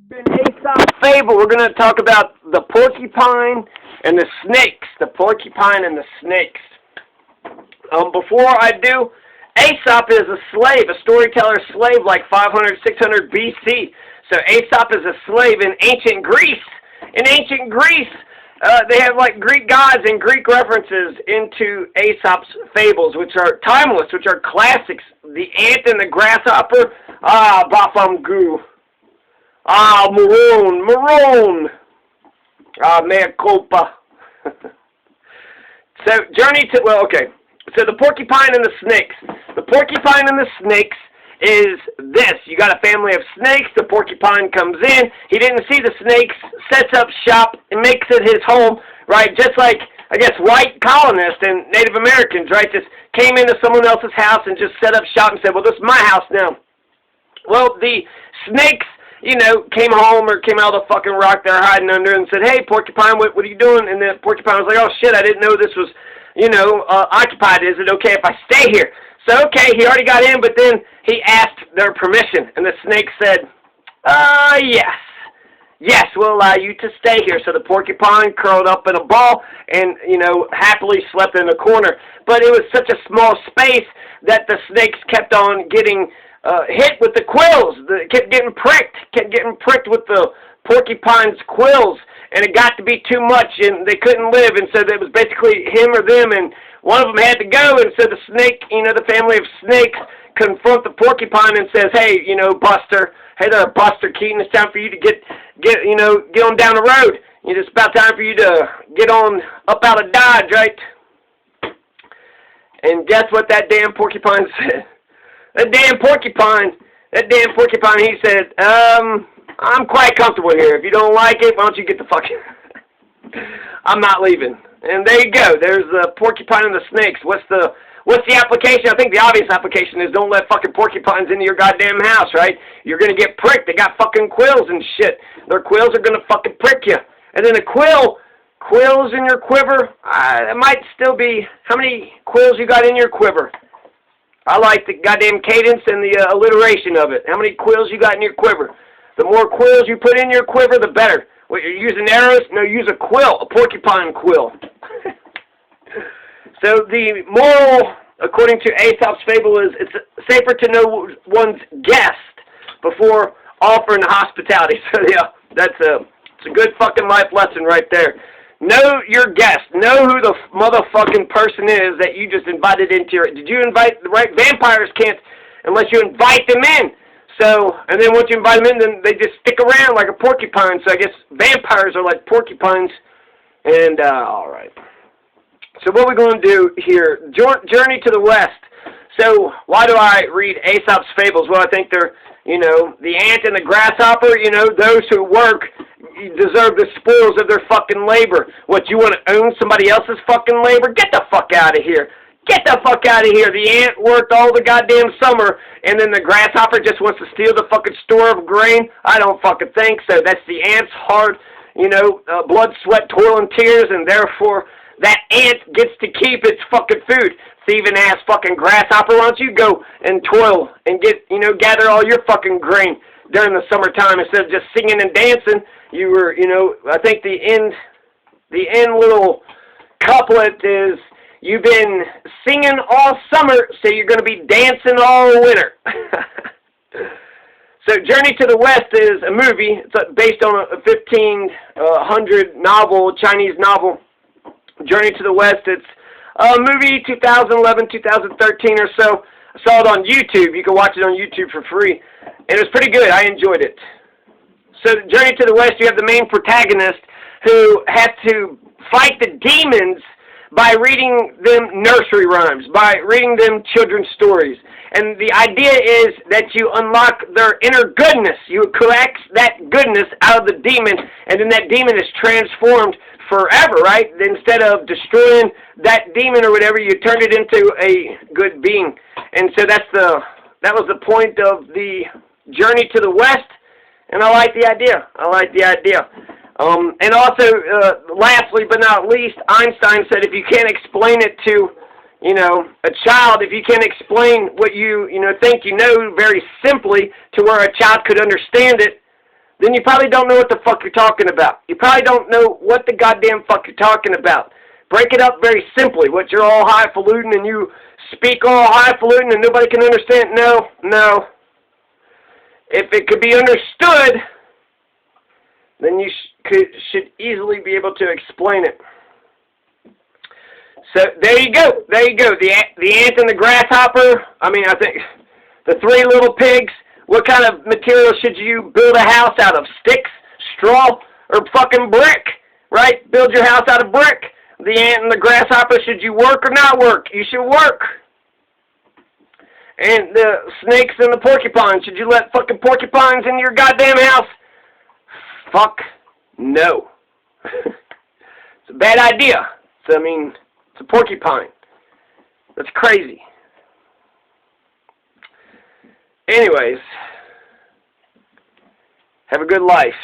Been Aesop Fable. We're going to talk about the porcupine and the snakes. The porcupine and the snakes. Before I do, Aesop is a slave, a storyteller slave like 500, 600 BC. So Aesop is a slave in ancient Greece. In ancient Greece, they have like Greek gods and Greek references into Aesop's fables, which are timeless, which are classics. The ant and the grasshopper, Bafamgu. Maroon. Mea culpa. So, So the porcupine and the snakes. The porcupine and the snakes is this. You got a family of snakes. The porcupine comes in. He didn't see the snakes, sets up shop, and makes it his home, right? Just like, I guess, white colonists and Native Americans, right? Just came into someone else's house and just set up shop and said, well, this is my house now. Well, the snakes, you know, came home or came out of the fucking rock they're hiding under and said, hey, porcupine, what are you doing? And the porcupine was like, oh, shit, I didn't know this was, you know, occupied. Is it okay if I stay here? So, okay, he already got in, but then he asked their permission. And the snake said, yes. Yes, we'll allow you to stay here. So the porcupine curled up in a ball and, you know, happily slept in a corner. But it was such a small space that the snakes kept on getting hit with the quills. Kept getting pricked with the porcupine's quills, and it got to be too much, and they couldn't live, and so it was basically him or them, and one of them had to go, and so the snake, you know, the family of snakes confront the porcupine and says, hey, you know, Buster, hey there, Buster Keaton, it's time for you to get on down the road. It's about time for you to get on up out of Dodge, right? And guess what that damn porcupine said? That damn porcupine, he said, I'm quite comfortable here. If you don't like it, why don't you get the fuck here? I'm not leaving. And there you go. There's the porcupine and the snakes. What's the application? I think the obvious application is don't let fucking porcupines into your goddamn house, right? You're going to get pricked. They got fucking quills and shit. Their quills are going to fucking prick you. And then quills in your quiver, it might still be, how many quills you got in your quiver? I like the goddamn cadence and the alliteration of it. How many quills you got in your quiver? The more quills you put in your quiver, the better. What, you're using arrows? No, use a quill, a porcupine quill. So the moral, according to Aesop's fable, is it's safer to know one's guest before offering hospitality. So yeah, it's a good fucking life lesson right there. Know your guest. Know who the motherfucking person is that you just invited into your... Did you invite the right... Vampires can't unless you invite them in. So, and then once you invite them in, then they just stick around like a porcupine. So I guess vampires are like porcupines. And, alright. So what we're going to do here, Journey to the West. So why do I read Aesop's fables? Well, I think they're, you know, the ant and the grasshopper, you know, those who work deserve the spoils of their fucking labor. What, you want to own somebody else's fucking labor? Get the fuck out of here. Get the fuck out of here. The ant worked all the goddamn summer, and then the grasshopper just wants to steal the fucking store of grain? I don't fucking think so. That's the ant's hard, you know, blood, sweat, toil, and tears, and therefore that ant gets to keep its fucking food. Thieving ass fucking grasshopper, why don't you go and toil and get, you know, gather all your fucking grain during the summertime instead of just singing and dancing. You were, you know, I think the end little couplet is, you've been singing all summer, so you're going to be dancing all winter. So Journey to the West is a movie. It's based on a 1500 novel, Chinese novel. Journey to the West, it's a movie, 2011, 2013 or so. I saw it on YouTube. You can watch it on YouTube for free. And it was pretty good. I enjoyed it. So Journey to the West, you have the main protagonist who has to fight the demons by reading them nursery rhymes, by reading them children's stories. And the idea is that you unlock their inner goodness. You coax that goodness out of the demon, and then that demon is transformed forever, right? Instead of destroying that demon or whatever, you turned it into a good being. And so that was the point of the Journey to the West, and I like the idea. And also, lastly but not least, Einstein said if you can't explain it to, you know, a child, if you can't explain what you know, think you know very simply to where a child could understand it, then you probably don't know what the fuck you're talking about. You probably don't know what the goddamn fuck you're talking about. Break it up very simply. What, you're all highfalutin and you speak all highfalutin and nobody can understand? No, no. If it could be understood, then you should easily be able to explain it. So there you go. There you go. The ant and the grasshopper. I mean, I think the three little pigs. What kind of material should you build a house out of? Sticks, straw, or fucking brick? Right? Build your house out of brick. The ant and the grasshopper, should you work or not work? You should work. And the snakes and the porcupines, should you let fucking porcupines in your goddamn house? Fuck no. It's a bad idea. So, I mean, it's a porcupine. That's crazy. Anyways, have a good life.